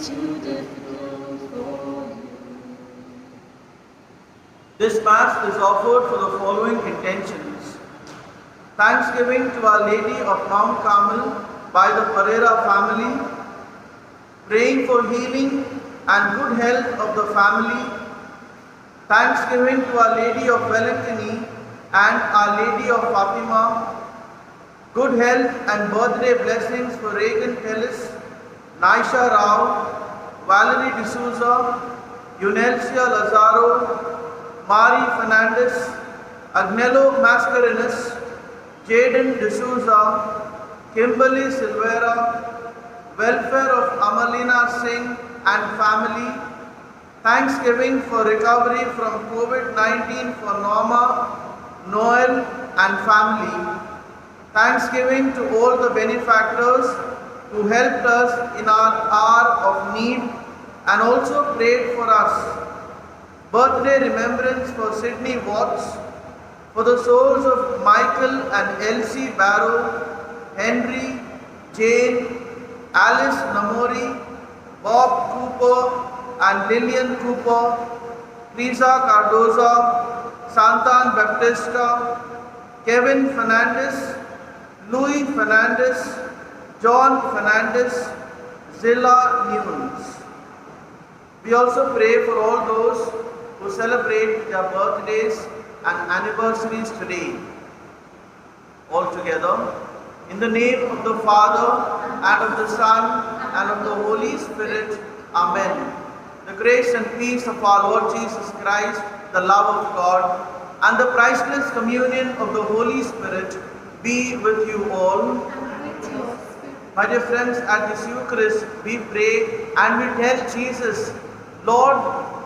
too difficult for you. This Mass is offered for the following intentions. Thanksgiving to Our Lady of Mount Carmel by the Pereira family, praying for healing and good health of the family, thanksgiving to Our Lady of Valentini and Our Lady of Fatima, good health and birthday blessings for Regan Tellis, Naisha Rao, Valerie D'Souza, Yunelcia Lazaro, Mari Fernandez, Agnello Mascarenas, Jaden D'Souza, Kimberly Silvera, welfare of Amalina Singh and family, thanksgiving for recovery from COVID-19 for Norma, Noel and family, thanksgiving to all the benefactors who helped us in our hour of need and also prayed for us. Birthday remembrance for Sydney Watts, for the souls of Michael and Elsie Barrow, Henry, Jane, Alice Namori, Bob Cooper and Lillian Cooper, Lisa Cardoza, Santan Baptista, Kevin Fernandez, Louis Fernandez, John Fernandez, Zilla Newns. We also pray for all those who celebrate their birthdays and anniversaries today. All together, in the name of the Father, and of the Son, and of the Holy Spirit. Amen. The grace and peace of our Lord Jesus Christ, the love of God, and the priceless communion of the Holy Spirit be with you all. My dear friends, at this Eucharist, we pray and we tell Jesus, Lord,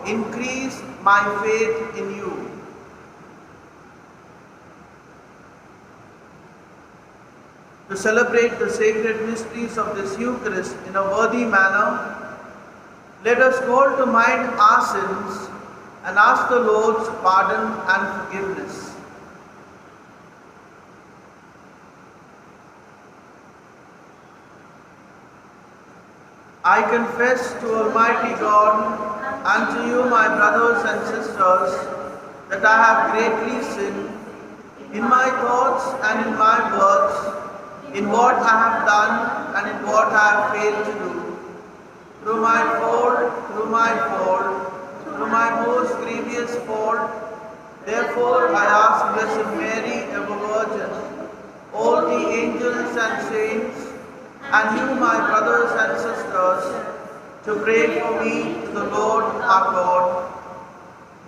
increase my faith in you. To celebrate the sacred mysteries of this Eucharist in a worthy manner, let us call to mind our sins and ask the Lord's pardon and forgiveness. I confess to Almighty God and to you, my brothers and sisters, that I have greatly sinned in my thoughts and in my words, in what I have done and in what I have failed to do. Through my fault, through my most grievous fault, therefore I ask Blessed Mary, ever Virgin, all the angels and saints, and you, my brothers and sisters, to pray for me to the Lord our God.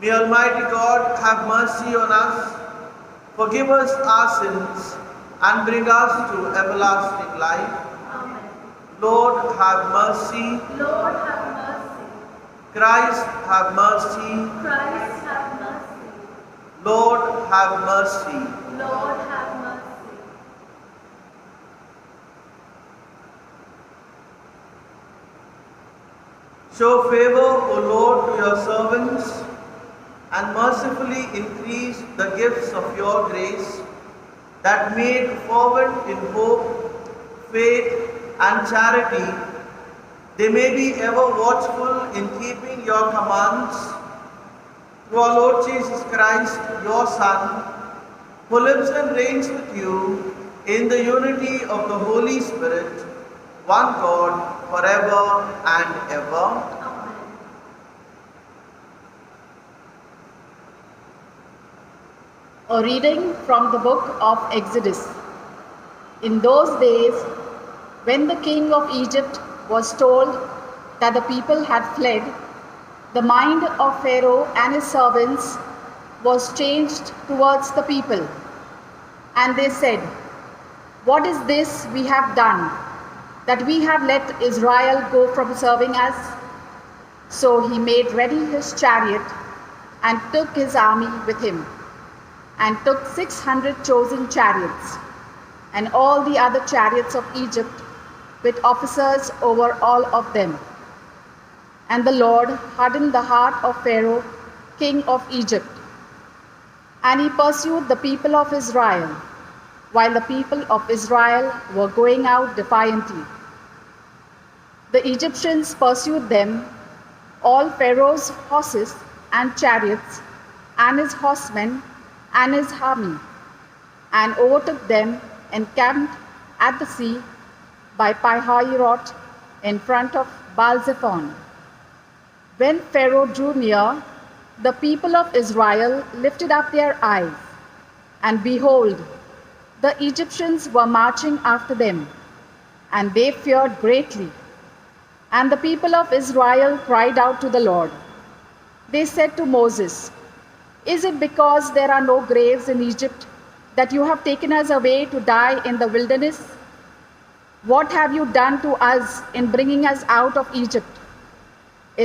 May Almighty God have mercy on us, forgive us our sins, and bring us to everlasting life. Amen. Lord, have mercy. Lord, have mercy. Christ, have mercy. Christ, have mercy. Lord, have mercy. Lord, have mercy. Show favor, O Lord, to your servants, and mercifully increase the gifts of your grace, that made fervent in hope, faith, and charity, they may be ever watchful in keeping your commands. Through our Lord Jesus Christ, your Son, who lives and reigns with you in the unity of the Holy Spirit, one God, forever and ever. Amen. A reading from the book of Exodus. In those days, when the king of Egypt was told that the people had fled, the mind of Pharaoh and his servants was changed towards the people. And they said, "What is this we have done, that we have let Israel go from serving us?" So he made ready his chariot and took his army with him, and took 600 chosen chariots, and all the other chariots of Egypt, with officers over all of them. And the Lord hardened the heart of Pharaoh, king of Egypt, and he pursued the people of Israel, while the people of Israel were going out defiantly. The Egyptians pursued them, all Pharaoh's horses and chariots, and his horsemen and his army, and overtook them and camped at the sea by Pi-hahiroth in front of Baal-zephon. When Pharaoh drew near, the people of Israel lifted up their eyes, and behold, the Egyptians were marching after them, and they feared greatly. And the people of Israel cried out to the Lord. They said to Moses, "Is it because there are no graves in Egypt that you have taken us away to die in the wilderness? What have you done to us in bringing us out of Egypt?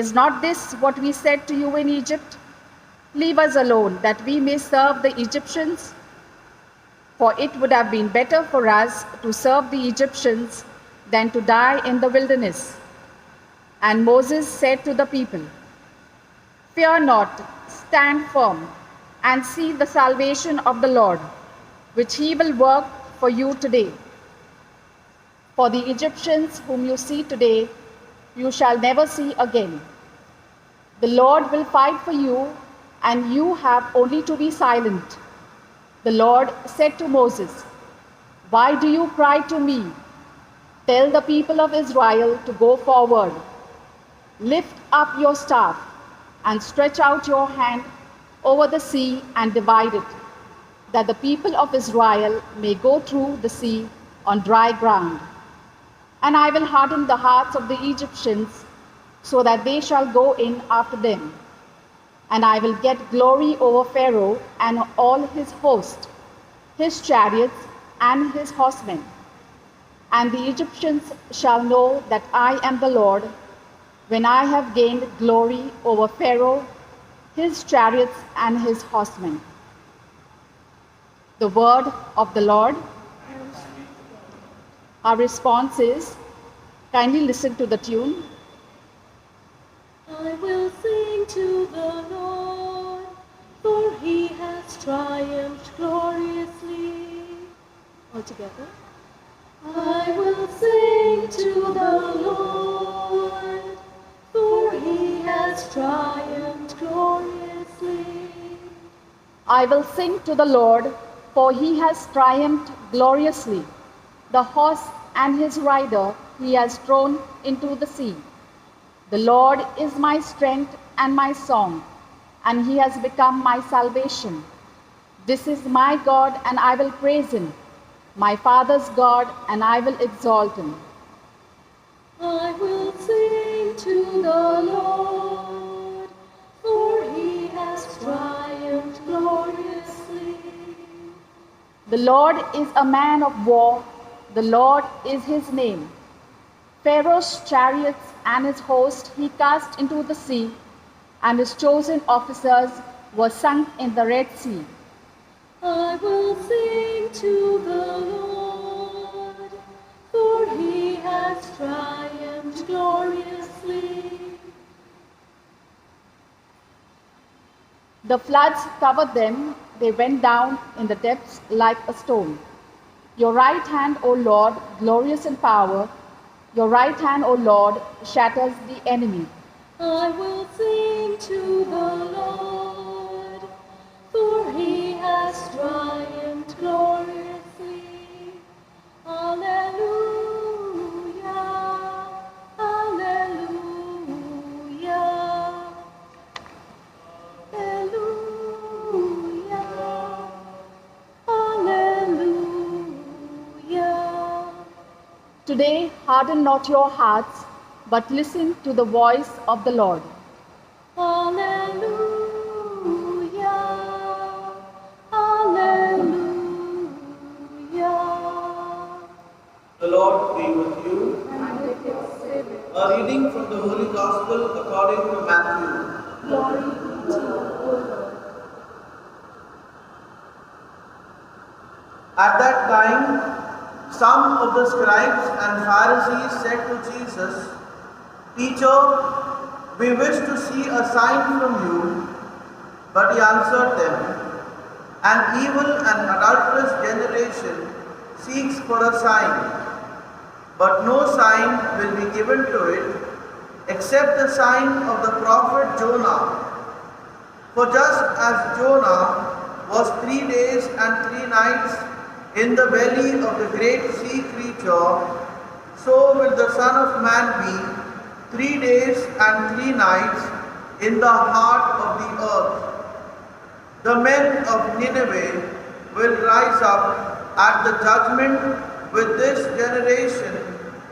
Is not this what we said to you in Egypt? Leave us alone, that we may serve the Egyptians? For it would have been better for us to serve the Egyptians than to die in the wilderness." And Moses said to the people, "Fear not, stand firm, and see the salvation of the Lord, which he will work for you today. For the Egyptians whom you see today, you shall never see again. The Lord will fight for you, and you have only to be silent." The Lord said to Moses, "Why do you cry to me? Tell the people of Israel to go forward. Lift up your staff and stretch out your hand over the sea and divide it, that the people of Israel may go through the sea on dry ground. And I will harden the hearts of the Egyptians, so that they shall go in after them. And I will get glory over Pharaoh and all his host, his chariots and his horsemen. And the Egyptians shall know that I am the Lord, when I have gained glory over Pharaoh, his chariots and his horsemen." The word of the Lord. Our response is, kindly listen to the tune. I will sing to the Lord, for he has triumphed gloriously. All together. I will sing to the Lord, for he has triumphed gloriously. I will sing to the Lord, for he has triumphed gloriously. The horse and his rider he has thrown into the sea. The Lord is my strength and my song, and he has become my salvation. This is my God, and I will praise him, my father's God, and I will exalt him. I will sing to the Lord, for he has triumphed gloriously. The Lord is a man of war, the Lord is his name. Pharaoh's chariots and his host he cast into the sea, and his chosen officers were sunk in the Red Sea. I will sing to the Lord, for he has triumphed gloriously. The floods covered them, they went down in the depths like a stone. Your right hand, O Lord, glorious in power, your right hand, O Lord, shatters the enemy. I will sing to the Lord, for he has triumphed gloriously. Alleluia, alleluia, alleluia, alleluia. Today, harden not your hearts, but listen to the voice of the Lord. Alleluia, alleluia. The Lord be with you. A reading from the Holy Gospel according to Matthew. Glory to you, O Lord. At that time, some of the scribes and Pharisees said to Jesus, "Teacher, we wish to see a sign from you." But he answered them, "An evil and adulterous generation seeks for a sign, but no sign will be given to it except the sign of the prophet Jonah. For just as Jonah was 3 days and 3 nights in the belly of the great sea creature, so will the Son of Man be 3 days and 3 nights in the heart of the earth. The men of Nineveh will rise up at the judgment with this generation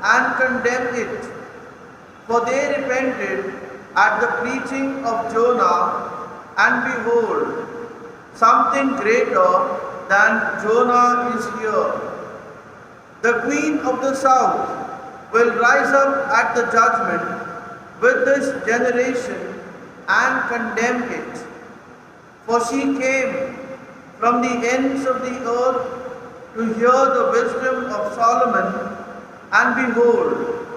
and condemn it, for they repented at the preaching of Jonah, and behold, something greater than Jonah is here. The queen of the south will rise up at the judgment with this generation and condemn it, for she came from the ends of the earth to hear the wisdom of Solomon, and behold,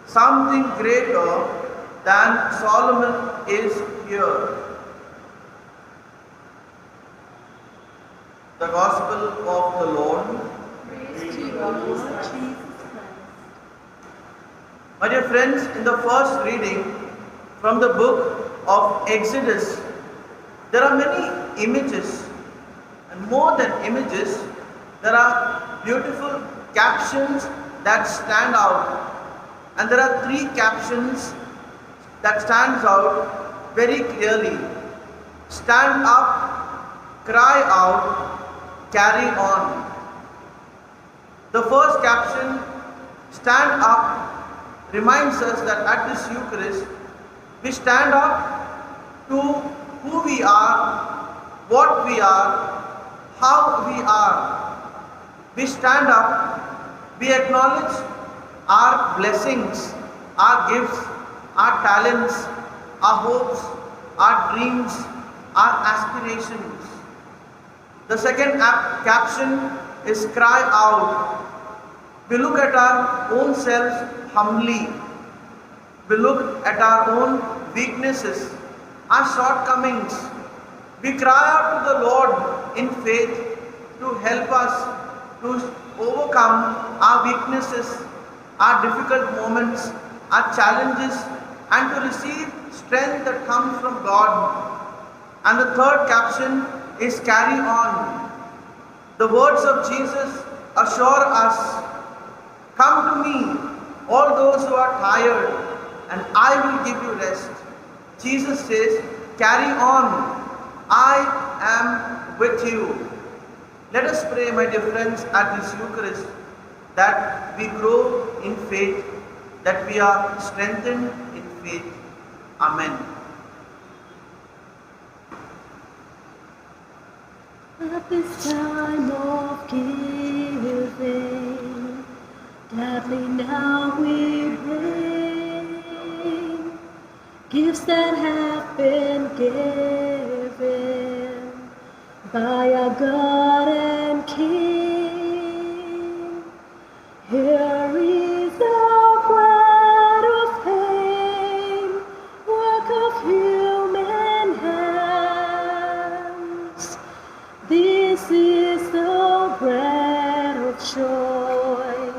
something greater than Solomon is here. The Gospel of the Lord. Praise to you, Lord Jesus Christ. My dear friends, in the first reading from the book of Exodus, there are many images, and more than images, there are beautiful captions that stand out. And there are 3 captions that stands out very clearly. Stand up, cry out, carry on. The first caption, stand up, reminds us that at this Eucharist, we stand up to who we are, what we are, how we are. We stand up, we acknowledge our blessings, our gifts, our talents, our hopes, our dreams, our aspirations. The second caption is cry out. We look at our own selves humbly. We look at our own weaknesses, our shortcomings. We cry out to the Lord in faith to help us to overcome our weaknesses, our difficult moments, our challenges, and to receive strength that comes from God. And the third caption is carry on. The words of Jesus assure us, come to me, all those who are tired, and I will give you rest. Jesus says, carry on, I am with you. Let us pray, my dear friends, at this Eucharist, that we grow in faith, that we are strengthened in faith. Amen. At this time of giving, gladly now we bring gifts that have been given by our God and King. Here is the bread of pain, work of human hands. This is the bread of joy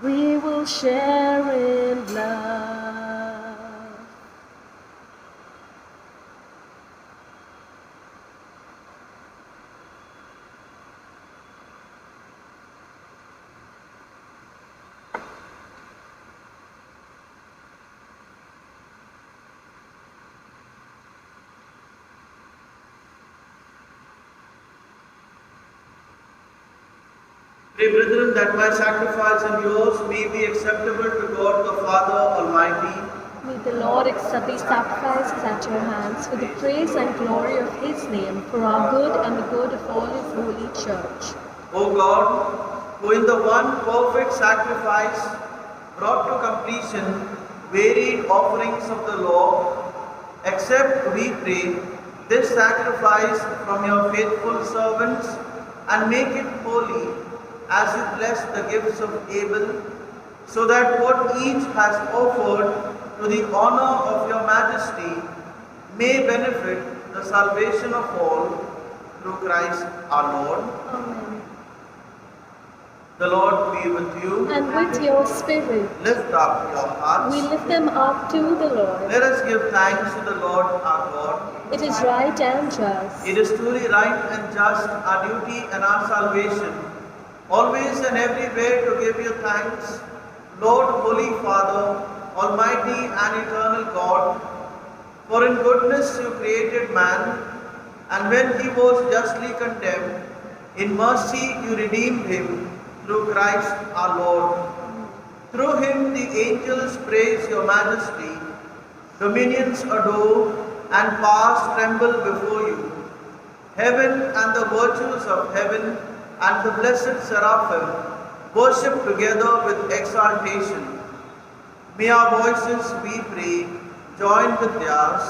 we will share in love. Pray, brethren, that my sacrifice and yours may be acceptable to God the Father Almighty. May the Lord accept these sacrifices at your hands for the praise and glory of His name, for our good and the good of all His holy church. O God, who in the one perfect sacrifice brought to completion varied offerings of the law, accept, we pray, this sacrifice from your faithful servants and make it holy as you bless the gifts of Abel, so that what each has offered to the honor of your majesty may benefit the salvation of all through Christ our Lord. Amen. The Lord be with you. And with your spirit, Lift up your hearts. we lift them up to the Lord. Let us give thanks to the Lord our God. It is right and just. It is truly right and just, our duty and our salvation, always and everywhere to give you thanks, Lord, Holy Father, Almighty and eternal God. For in goodness you created man, and when he was justly condemned, in mercy you redeemed him through Christ our Lord. Through him the angels praise your majesty, dominions adore, and powers tremble before you. Heaven and the virtues of heaven and the blessed seraphim worship together with exaltation. May our voices, we pray, join with theirs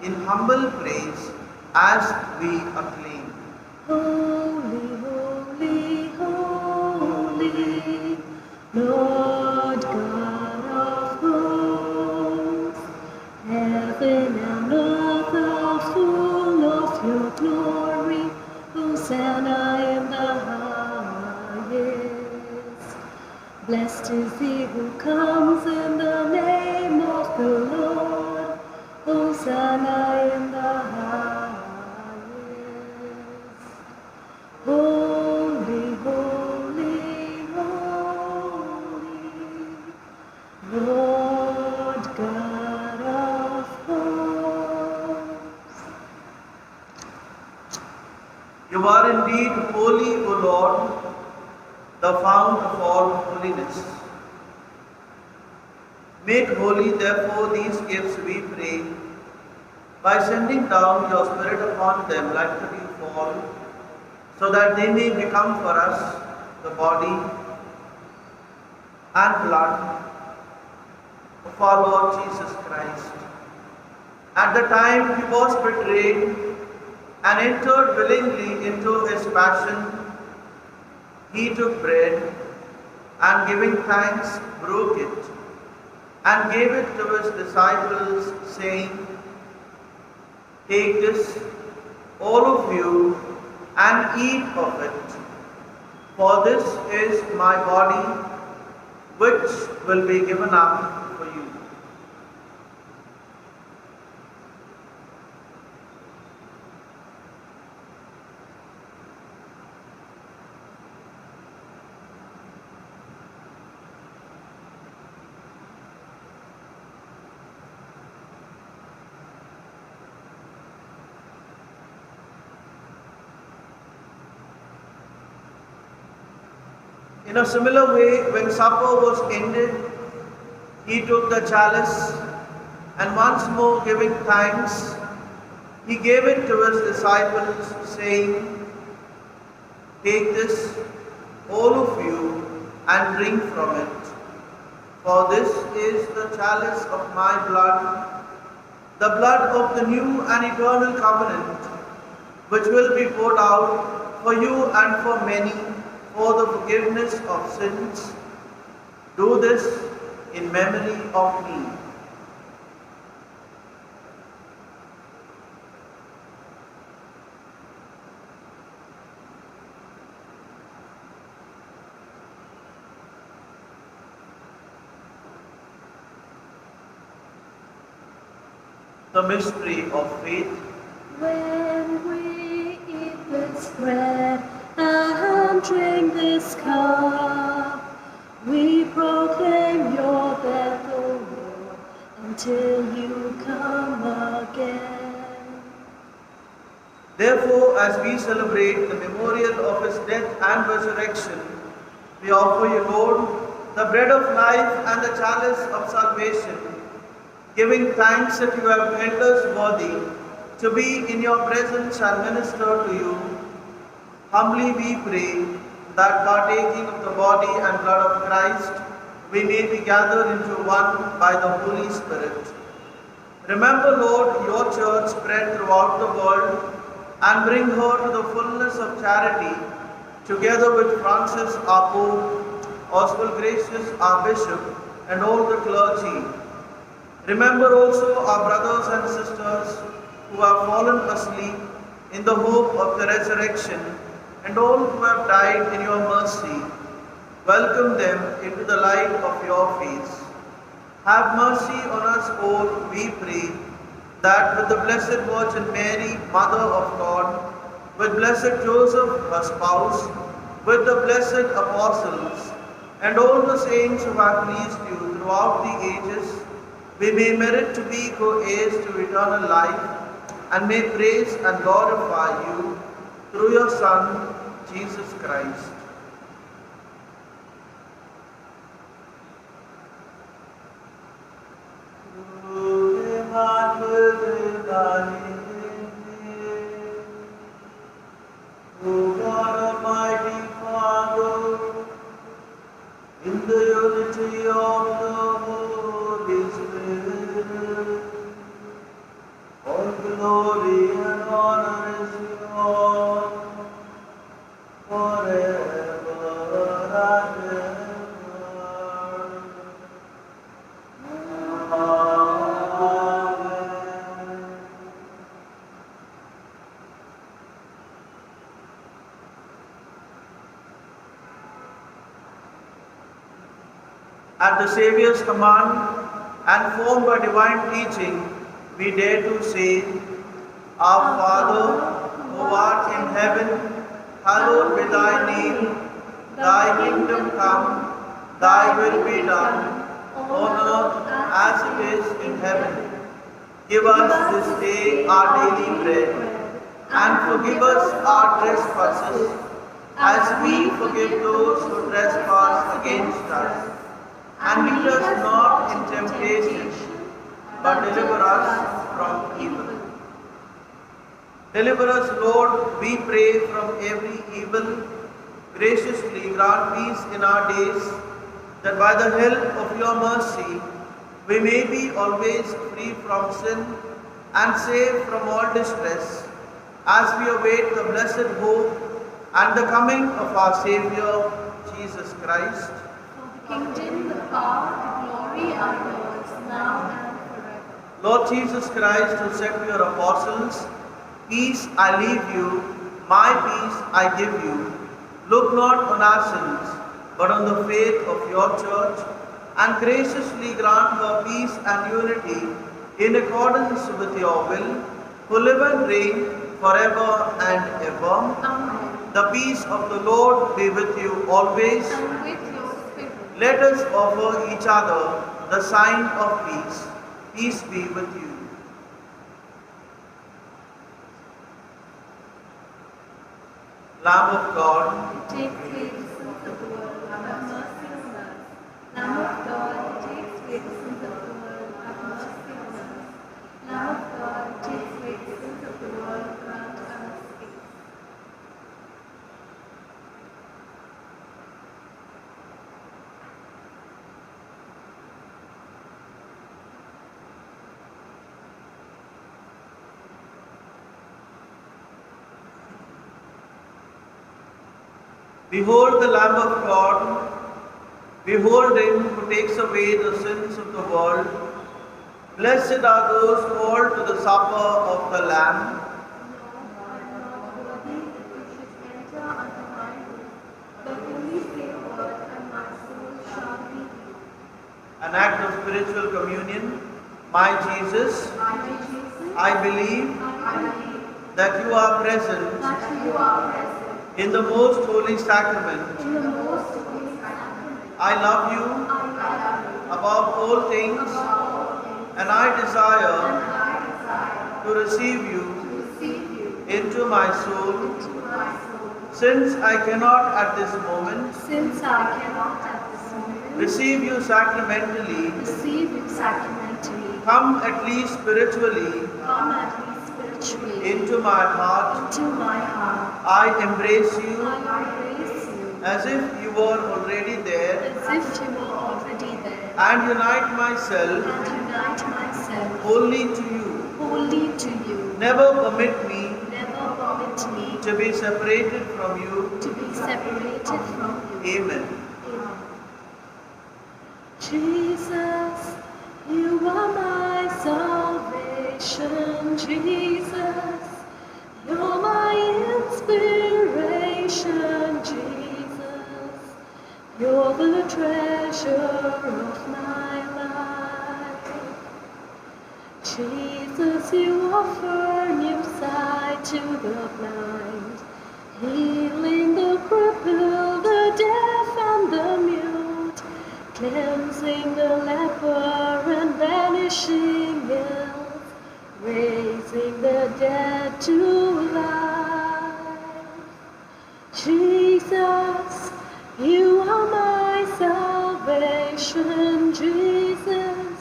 in humble praise as we acclaim. Holy, holy, holy, Lord God of hosts, heaven and earth are full of your glory. Hosanna in the highest. Blessed is he who comes in the name of the Lord. Hosanna in the highest. Holy, holy, holy, Lord God of hosts. You are indeed holy, O Lord, the fount of all holiness. Make holy, therefore, these gifts, we pray, by sending down your Spirit upon them like the dewfall, so that they may become for us the body and blood of our Lord Jesus Christ. At the time he was betrayed and entered willingly into his passion, he took bread and giving thanks broke it and gave it to his disciples, saying, "Take this, all of you, and eat of it, for this is my body, which will be given up for you." In a similar way, when supper was ended, he took the chalice and once more giving thanks, he gave it to his disciples, saying, "Take this, all of you, and drink from it, for this is the chalice of my blood, the blood of the new and eternal covenant, which will be poured out for you and for many, for the forgiveness of sins. Do this in memory of me." The mystery of faith. When we eat this bread and drink this cup, we proclaim your death, O Lord, until you come again. Therefore, as we celebrate the memorial of his death and resurrection, we offer you, Lord, the bread of life and the chalice of salvation, giving thanks that you have held us worthy to be in your presence and minister to you. Humbly we pray that, partaking of the body and blood of Christ, we may be gathered into one by the Holy Spirit. Remember, Lord, your church spread throughout the world, and bring her to the fullness of charity, together with Francis our Pope, Oswald Gracious our Bishop, and all the clergy. Remember also our brothers and sisters who have fallen asleep in the hope of the resurrection, and all who have died in your mercy. Welcome them into the light of your face. Have mercy on us all, we pray, that with the Blessed Virgin Mary, Mother of God, with Blessed Joseph, her spouse, with the blessed apostles, and all the saints who have pleased you throughout the ages, we may merit to be co-heirs to eternal life, and may praise and glorify you through your Son, Jesus Christ. O God Almighty Father, in the unity of the Holy Spirit, all glory and honor is yours forever and ever. Amen. At the Saviour's command and formed by divine teaching, we dare to say, Our Father, who art in heaven, hallowed be thy name. Thy kingdom come, thy will be done, on earth as it is in heaven. Give us this day our daily bread, and forgive us our trespasses, as we forgive those who trespass against us. And lead us not in temptation, but deliver us from evil. Deliver us, Lord, we pray, from every evil. Graciously grant peace in our days, that by the help of your mercy we may be always free from sin and safe from all distress, as we await the blessed hope and the coming of our Saviour, Jesus Christ. For the kingdom, the power, the glory are yours, now and forever. Lord Jesus Christ, who said to your apostles, Peace I leave you, my peace I give you. Look not on our sins, but on the faith of your church, and graciously grant her peace and unity in accordance with your will, who live and reign forever and ever. Amen. The peace of the Lord be with you always. And with your spirit. Let us offer each other the sign of peace. Peace be with you. Lamb of God, Take away the sins of the world, have mercy on us. Lamb of God, take away the sins of the world, have mercy on us. Lamb of God, take away the sins of the world, grant us peace. behold the Lamb of God. Behold him who takes away the sins of the world. Blessed are those called to the supper of the Lamb. Lord, I am not worthy that you should enter under my roof, but only say a word, and my soul shall be healed. An act of spiritual communion. My Jesus, My Jesus, I believe I believe that you are present that you are present in the most holy sacrament. in the most holy sacrament. I love you I love you above all things, above all things, and I desire and I desire to receive you to receive you into my soul. into my soul. Since I cannot at this moment Since I cannot at this moment receive you sacramentally, receive you sacramentally, come at least spiritually come at least spiritually into my heart. into my heart. I embrace you I embrace you as if you were already there, as if you were already there, and unite myself and unite myself wholly to you. wholly to you. Never permit me Never permit me to be separated from you. to be separated from you. Amen. Amen. Jesus, you are my salvation. Jesus, you're my inspiration. Jesus, You're the treasure of my life. Jesus, you offer new sight to the blind, healing the crippled, the deaf and the mute, cleansing the leper and banishing guilt, raising the dead to life. Jesus, you are my salvation. Jesus,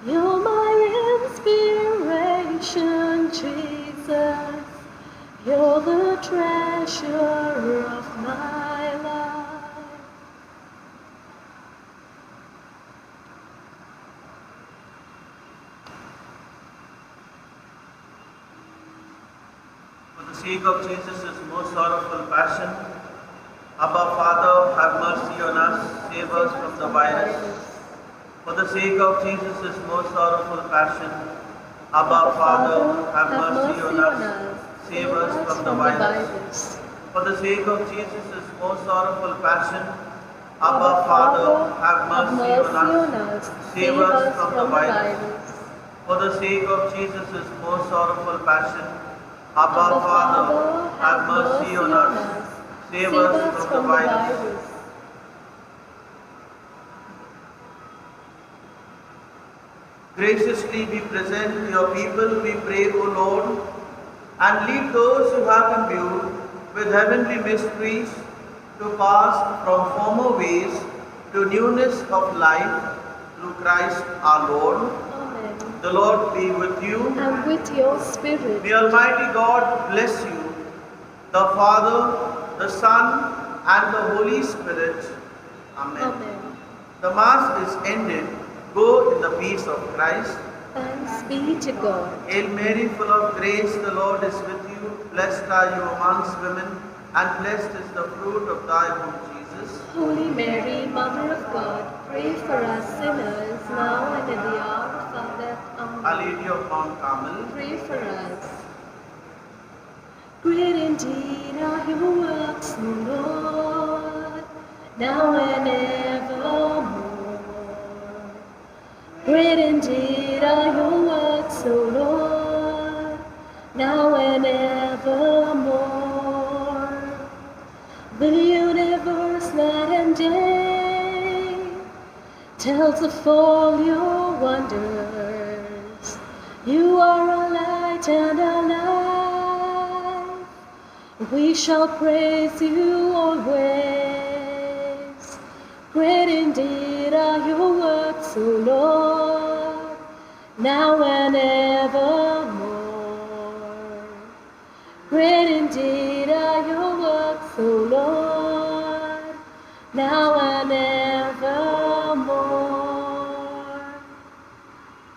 you're my inspiration. Jesus, you're the treasure of my life. For the sake of Jesus' most sorrowful passion, Abba Father, have mercy on us, save us from the virus. For the sake of Jesus' most sorrowful passion, Abba Father, have mercy on us, save us from the virus. For the sake of Jesus' most sorrowful passion, Abba Father, have mercy on us, save us from the virus. For the sake of Jesus' most sorrowful passion, Abba Father, have mercy on us, save us from the virus. Graciously we present your people, we pray, O Lord, and lead those who have imbued with heavenly mysteries to pass from former ways to newness of life through Christ our Lord. Amen. The Lord be with you. And with your spirit. May Almighty God bless you, the Father, the Son, and the Holy Spirit. Amen. Amen. The Mass is ended. Go in the peace of Christ. Thanks be to God. Hail Mary, full of grace, the Lord is with you. Blessed are you amongst women, and blessed is the fruit of thy womb, Jesus. Holy Mary, Mother of God, pray for us sinners, now and at the hour of our death. Our Amen. Lady of Mount Carmel, Pray for us. Great indeed are your works, O Lord, now and evermore. Great indeed are your works, O Lord, now and evermore. The universe night and day tells of all your wonders. You are our light and our life. We shall praise you always. Great indeed are your works, O Lord, now and evermore. Great indeed are your works, O Lord, now and evermore.